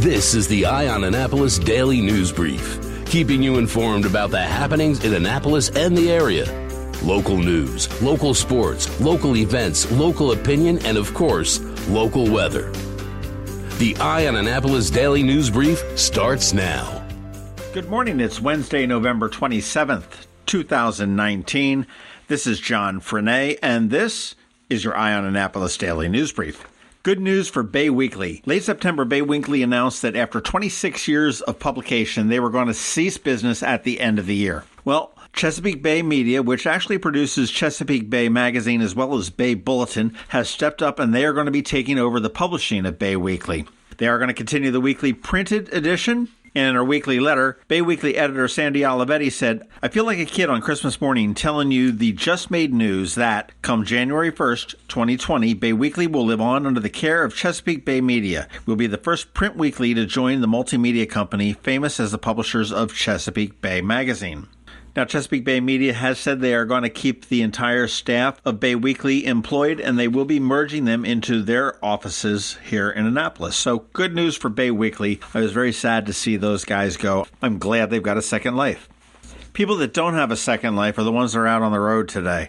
This is the Eye on Annapolis Daily News Brief, keeping you informed about the happenings in Annapolis and the area. Local news, local sports, local events, local opinion, and of course, local weather. The Eye on Annapolis Daily News Brief starts now. Good morning. It's Wednesday, November 27th, 2019. This is John Frenaye, and this is your Eye on Annapolis Daily News Brief. Good news for Bay Weekly. Late September, Bay Weekly announced that after 26 years of publication, they were going to cease business at the end of the year. Well, Chesapeake Bay Media, which actually produces Chesapeake Bay Magazine as well as Bay Bulletin, has stepped up and they are going to be taking over the publishing of Bay Weekly. They are going to continue the weekly printed edition. And in her weekly letter, Bay Weekly editor Sandy Olivetti said, "I feel like a kid on Christmas morning telling you the just-made news that, come January 1st, 2020, Bay Weekly will live on under the care of Chesapeake Bay Media. We'll be the first print weekly to join the multimedia company famous as the publishers of Chesapeake Bay Magazine." Now, Chesapeake Bay Media has said they are going to keep the entire staff of Bay Weekly employed, and they will be merging them into their offices here in Annapolis. So good news for Bay Weekly. I was very sad to see those guys go. I'm glad they've got a second life. People that don't have a second life are the ones that are out on the road today.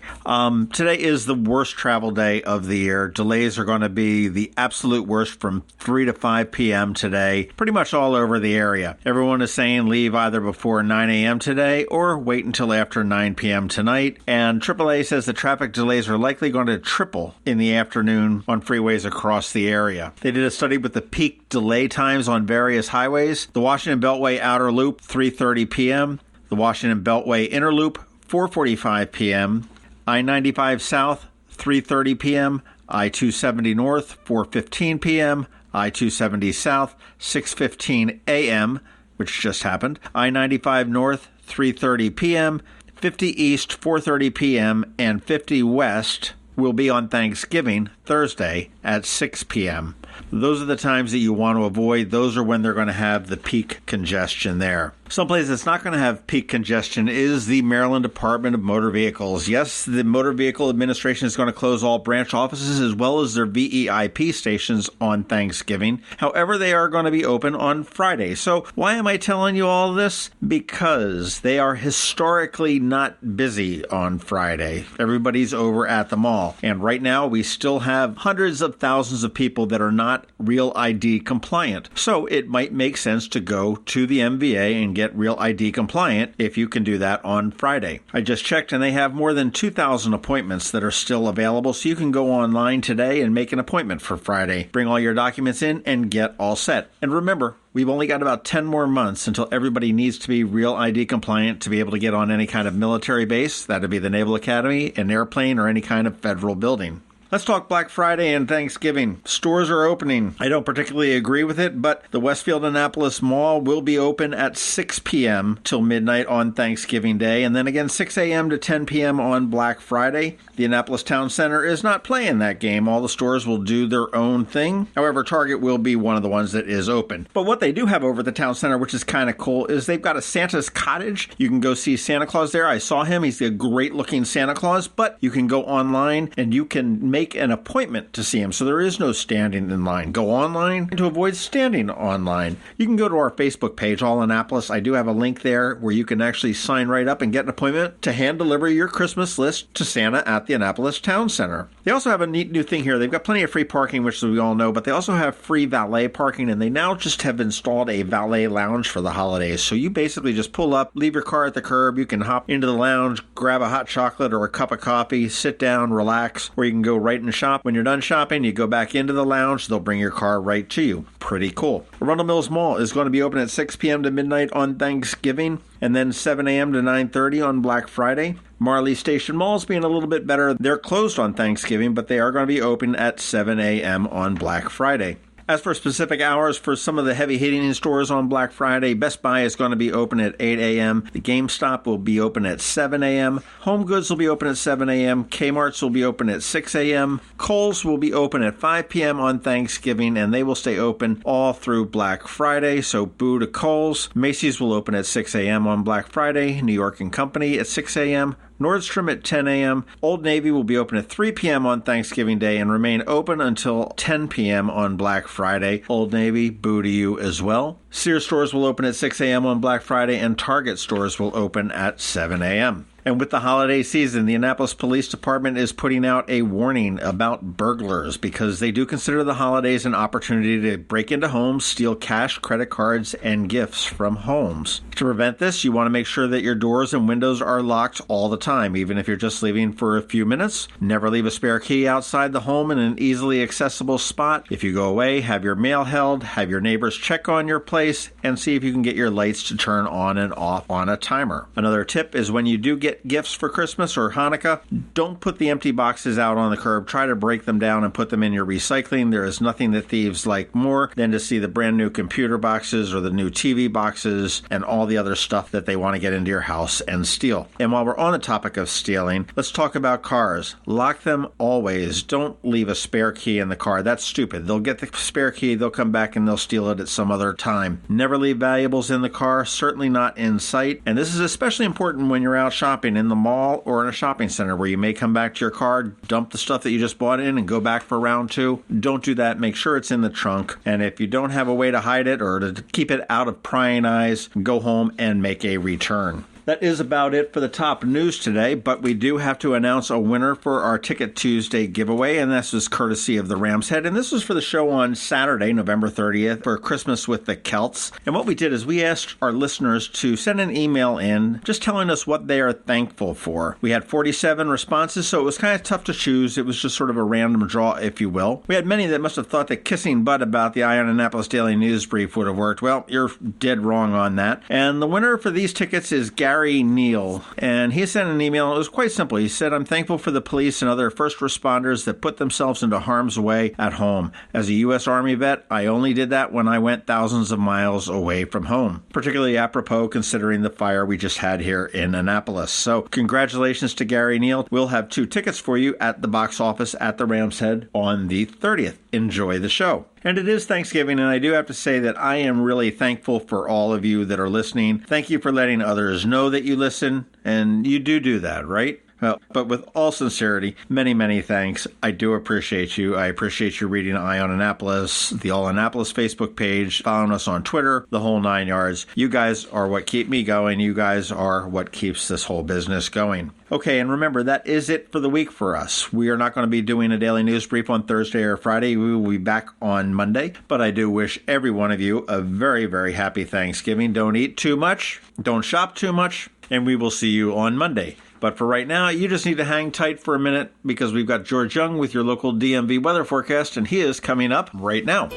Today is the worst travel day of the year. Delays are going to be the absolute worst from 3 to 5 p.m. today, pretty much all over the area. Everyone is saying leave either before 9 a.m. today or wait until after 9 p.m. tonight. And AAA says the traffic delays are likely going to triple in the afternoon on freeways across the area. They did a study with the peak delay times on various highways. The Washington Beltway Outer Loop, 3:30 p.m., the Washington Beltway Inner Loop, 4:45 p.m., I-95 South, 3:30 p.m., I-270 North, 4:15 p.m., I-270 South, 6:15 a.m., which just happened, I-95 North, 3:30 p.m., 50 East, 4:30 p.m., and 50 West will be on Thanksgiving, Thursday, at 6 p.m. Those are the times that you want to avoid. Those are when they're going to have the peak congestion there. Someplace that's not going to have peak congestion is the Maryland Department of Motor Vehicles. Yes, the Motor Vehicle Administration is going to close all branch offices as well as their VEIP stations on Thanksgiving. However, they are going to be open on Friday. So why am I telling you all this? Because they are historically not busy on Friday. Everybody's over at the mall. And right now, we still have hundreds of thousands of people that are not Real ID compliant. So it might make sense to go to the MVA and get Real ID compliant if you can do that on Friday. I just checked and they have more than 2,000 appointments that are still available, so you can go online today and make an appointment for Friday. Bring all your documents in and get all set. And remember, we've only got about 10 more months until everybody needs to be Real ID compliant to be able to get on any kind of military base. That'd be the Naval Academy, an airplane, or any kind of federal building. Let's talk Black Friday and Thanksgiving. Stores are opening. I don't particularly agree with it, but the Westfield Annapolis Mall will be open at 6 p.m. till midnight on Thanksgiving Day, and then again 6 a.m. to 10 p.m. on Black Friday. The Annapolis Town Center is not playing that game. All the stores will do their own thing. However, Target will be one of the ones that is open. But what they do have over at the Town Center, which is kind of cool, is they've got a Santa's Cottage. You can go see Santa Claus there. I saw him. He's a great-looking Santa Claus, but you can go online and you can make an appointment to see him, so there is no standing in line. Go online to avoid standing online. You can go to our Facebook page, All Annapolis. I do have a link there where you can actually sign right up and get an appointment to hand deliver your Christmas list to Santa at the Annapolis Town Center. They also have a neat new thing here. They've got plenty of free parking, which we all know, but they also have free valet parking, and they now just have installed a valet lounge for the holidays. So you basically just pull up, leave your car at the curb, you can hop into the lounge, grab a hot chocolate or a cup of coffee, sit down, relax, or you can go right and shop. When you're done shopping, you go back into the lounge. They'll bring your car right to you. Pretty cool. Arundel Mills Mall is going to be open at 6 p.m. to midnight on Thanksgiving, and then 7 a.m. to 9:30 on Black Friday. Marley Station Mall is being a little bit better. They're closed on Thanksgiving, but they are going to be open at 7 a.m. on Black Friday. As for specific hours for some of the heavy hitting stores on Black Friday, Best Buy is going to be open at 8 a.m. The GameStop will be open at 7 a.m. Home Goods will be open at 7 a.m. Kmart's will be open at 6 a.m. Kohl's will be open at 5 p.m. on Thanksgiving, and they will stay open all through Black Friday, so boo to Kohl's. Macy's will open at 6 a.m. on Black Friday. New York & Company at 6 a.m. Nordstrom at 10 a.m. Old Navy will be open at 3 p.m. on Thanksgiving Day and remain open until 10 p.m. on Black Friday. Old Navy, boo to you as well. Sears stores will open at 6 a.m. on Black Friday, and Target stores will open at 7 a.m. And with the holiday season, the Annapolis Police Department is putting out a warning about burglars because they do consider the holidays an opportunity to break into homes, steal cash, credit cards, and gifts from homes. To prevent this, you want to make sure that your doors and windows are locked all the time, even if you're just leaving for a few minutes. Never leave a spare key outside the home in an easily accessible spot. If you go away, have your mail held, have your neighbors check on your place, and see if you can get your lights to turn on and off on a timer. Another tip is when you do get gifts for Christmas or Hanukkah, don't put the empty boxes out on the curb. Try to break them down and put them in your recycling. There is nothing that thieves like more than to see the brand new computer boxes or the new TV boxes and all the other stuff that they want to get into your house and steal. And while we're on the topic of stealing, let's talk about cars. Lock them always. Don't leave a spare key in the car. That's stupid. They'll get the spare key, they'll come back and they'll steal it at some other time. Never leave valuables in the car, certainly not in sight. And this is especially important when you're out shopping in the mall or in a shopping center where you may come back to your car, dump the stuff that you just bought in and go back for round two. Don't do that. Make sure it's in the trunk. And if you don't have a way to hide it or to keep it out of prying eyes, go home and make a return. That is about it for the top news today, but we do have to announce a winner for our Ticket Tuesday giveaway, and this is courtesy of the Ram's Head. And this was for the show on Saturday, November 30th, for Christmas with the Celts. And what we did is we asked our listeners to send an email in just telling us what they are thankful for. We had 47 responses, so it was kind of tough to choose. It was just sort of a random draw, if you will. We had many that must have thought that kissing butt about the Eye on Annapolis Daily News Brief would have worked. Well, you're dead wrong on that. And the winner for these tickets is Gary Neal, and he sent an email. It was quite simple. He said, "I'm thankful for the police and other first responders that put themselves into harm's way at home. As a U.S. Army vet, I only did that when I went thousands of miles away from home, particularly apropos considering the fire we just had here in Annapolis." So congratulations to Gary Neal. We'll have 2 tickets for you at the box office at the Ram's Head on the 30th. Enjoy the show. And it is Thanksgiving, and I do have to say that I am really thankful for all of you that are listening. Thank you for letting others know that you listen, and you do that, right? Well, but with all sincerity, many, many thanks. I do appreciate you. I appreciate you reading Eye on Annapolis, the All Annapolis Facebook page, following us on Twitter, the whole 9 yards. You guys are what keep me going. You guys are what keeps this whole business going. Okay, and remember, that is it for the week for us. We are not going to be doing a daily news brief on Thursday or Friday. We will be back on Monday. But I do wish every one of you a very, very happy Thanksgiving. Don't eat too much. Don't shop too much. And we will see you on Monday. But for right now, you just need to hang tight for a minute because we've got George Young with your local DMV weather forecast, and he is coming up right now.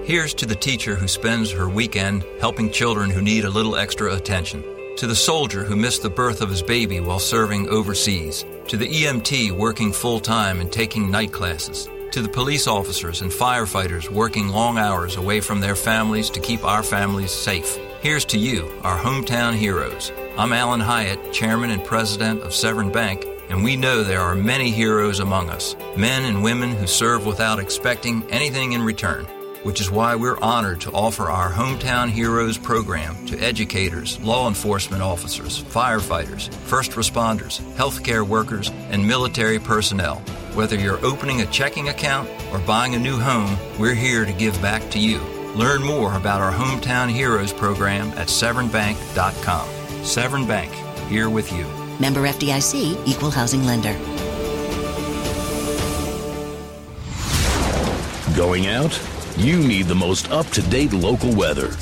Here's to the teacher who spends her weekend helping children who need a little extra attention. To the soldier who missed the birth of his baby while serving overseas. To the EMT working full-time and taking night classes. To the police officers and firefighters working long hours away from their families to keep our families safe. Here's to you, our hometown heroes. I'm Alan Hyatt, Chairman and President of Severn Bank, and we know there are many heroes among us, men and women who serve without expecting anything in return, which is why we're honored to offer our Hometown Heroes program to educators, law enforcement officers, firefighters, first responders, healthcare workers, and military personnel. Whether you're opening a checking account or buying a new home, we're here to give back to you. Learn more about our Hometown Heroes program at severnbank.com. Severn Bank, here with you. Member FDIC, Equal Housing Lender. Going out? You need the most up-to-date local weather.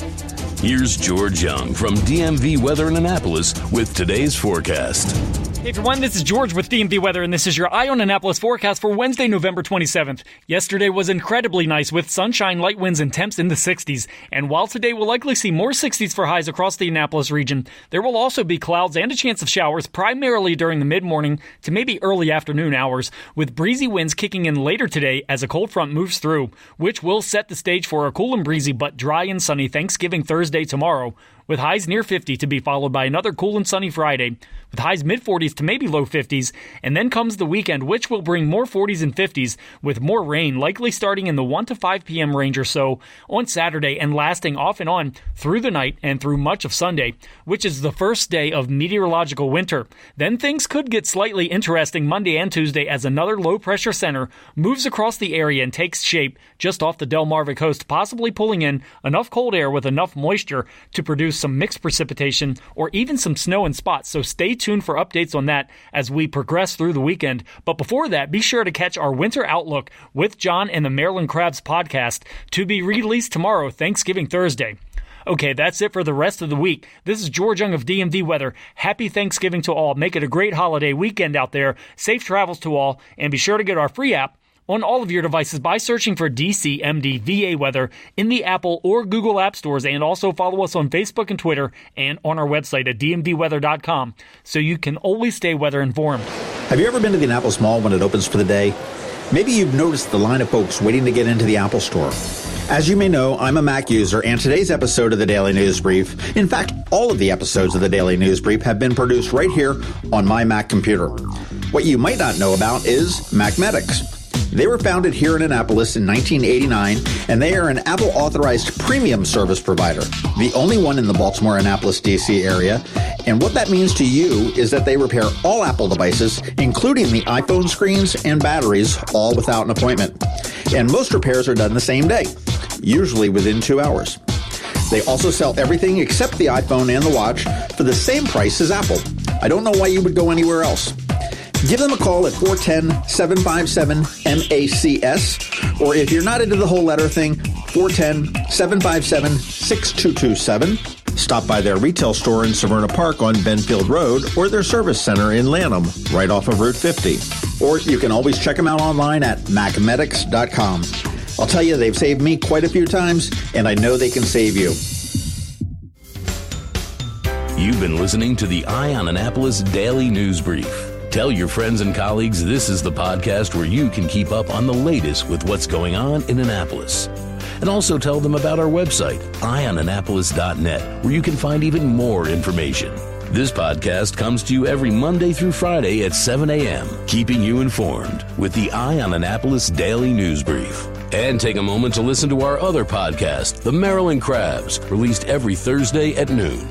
Here's George Young from DMV Weather in Annapolis with today's forecast. Hey everyone, this is George with DMV Weather, and this is your Eye on Annapolis forecast for Wednesday, November 27th. Yesterday was incredibly nice with sunshine, light winds, and temps in the 60s. And while today we'll likely see more 60s for highs across the Annapolis region, there will also be clouds and a chance of showers primarily during the mid-morning to maybe early afternoon hours, with breezy winds kicking in later today as a cold front moves through, which will set the stage for a cool and breezy but dry and sunny Thanksgiving Thursday tomorrow. with highs near 50 to be followed by another cool and sunny Friday, with highs mid-40s to maybe low 50s, and then comes the weekend, which will bring more 40s and 50s, with more rain likely starting in the 1 to 5 p.m. range or so on Saturday and lasting off and on through the night and through much of Sunday, which is the first day of meteorological winter. Then things could get slightly interesting Monday and Tuesday as another low-pressure center moves across the area and takes shape just off the Delmarva coast, possibly pulling in enough cold air with enough moisture to produce some mixed precipitation or even some snow in spots. So stay tuned for updates on that as we progress through the weekend. But before that, be sure to catch our Winter Outlook with John and the Maryland Crabs podcast to be released tomorrow, Thanksgiving Thursday. Okay, that's it for the rest of the week. This is George Young of DMV Weather. Happy Thanksgiving to all. Make it a great holiday weekend out there. Safe travels to all. And be sure to get our free app on all of your devices by searching for DCMD VA Weather in the Apple or Google App Stores, and also follow us on Facebook and Twitter and on our website at dmvweather.com so you can always stay weather informed. Have you ever been to the Annapolis Mall when it opens for the day? Maybe you've noticed the line of folks waiting to get into the Apple Store. As you may know, I'm a Mac user, and today's episode of the Daily News Brief, in fact, all of the episodes of the Daily News Brief have been produced right here on my Mac computer. What you might not know about is MacMedics. They were founded here in Annapolis in 1989, and they are an Apple-authorized premium service provider, the only one in the Baltimore, Annapolis, D.C. area. And what that means to you is that they repair all Apple devices, including the iPhone screens and batteries, all without an appointment. And most repairs are done the same day, usually within 2 hours. They also sell everything except the iPhone and the watch for the same price as Apple. I don't know why you would go anywhere else. Give them a call at 410-757-MACS, or if you're not into the whole letter thing, 410-757-6227. Stop by their retail store in Severna Park on Benfield Road, or their service center in Lanham, right off of Route 50. Or you can always check them out online at macmedics.com. I'll tell you, they've saved me quite a few times, and I know they can save you. You've been listening to the Eye on Annapolis Daily News Brief. Tell your friends and colleagues this is the podcast where you can keep up on the latest with what's going on in Annapolis. And also tell them about our website, eyeonannapolis.net, where you can find even more information. This podcast comes to you every Monday through Friday at 7 a.m., keeping you informed with the Eye on Annapolis Daily News Brief. And take a moment to listen to our other podcast, The Maryland Crabs, released every Thursday at noon.